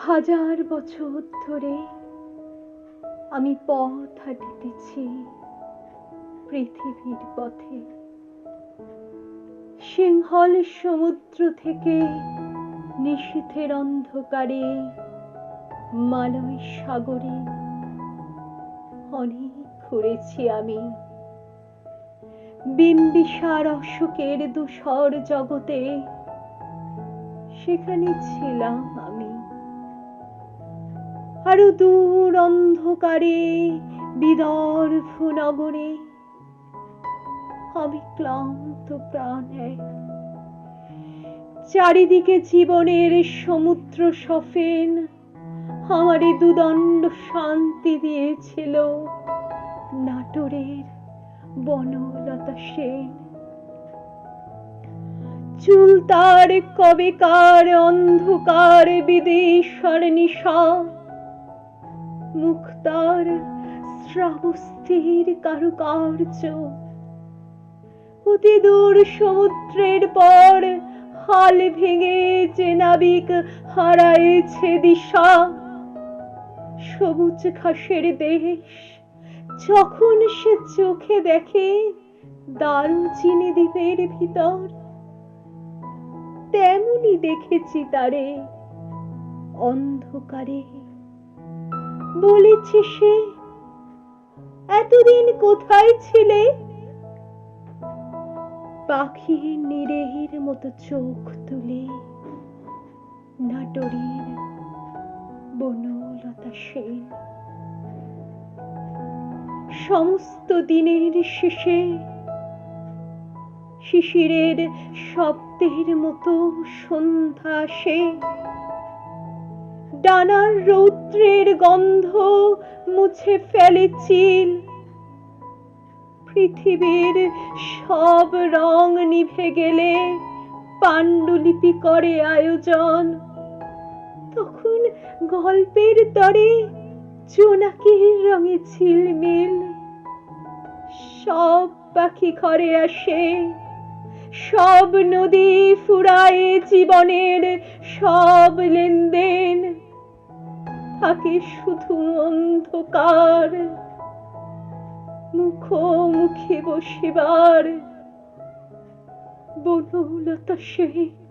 হাজার বছর ধরে আমি পথ হাঁটিতেছি পৃথিবীর পথে। সিংহল সমুদ্র থেকে নিশীথের অন্ধকারে মালয় সাগরে অনেক ঘুরেছি আমি। বিম্বিসার অশোকের ধূসর জগতে সেখানে ছিলাম আমি। আরো দূর অন্ধকারে বিদর্ভ নগরে আমি ক্লান্ত প্রাণে। চারিদিকে জীবনের সমুদ্র সফেন আমারে দুদণ্ড শান্তি দিয়েছিল নাটোরের বনলতা সেন। চুল তার কবেকার অন্ধকার বিদেশর নিশা, মুখ তার শ্রাবস্তির কারুকার্য। অতি দূর সমুদ্রের পর হাল ভেঙে যে নাবিক হারায়েছে দিশা, সবুজ ঘাসের দেশ যখন সে চোখে দেখে দারুচিনি দ্বীপের ভিতর, তেমনি দেখেছি তারে অন্ধকারে। বলেছে সে, এতদিন কোথায় ছিলে? পাখির নিরের মতো চোখ তুলে নাটোরের বনলতা সেন। সমস্ত দিনের শেষে শিশিরের শব্দের মতো সন্ধ্যা আসে। ডানার রৌদ্রের গন্ধ মুছে ফেলে চিল। পৃথিবীর সব রং নিভে গেলে পাণ্ডুলিপি করে আয়োজন। তখন গল্পের তরে জোনাকির রঙে ঝিলমিল। সব পাখি ঘরে আসে, সব নদী ফুরায় জীবনের সব লেনদেন। থাকে শুধু অন্ধকার, মুখোমুখি বসিবার বনলতা সেন।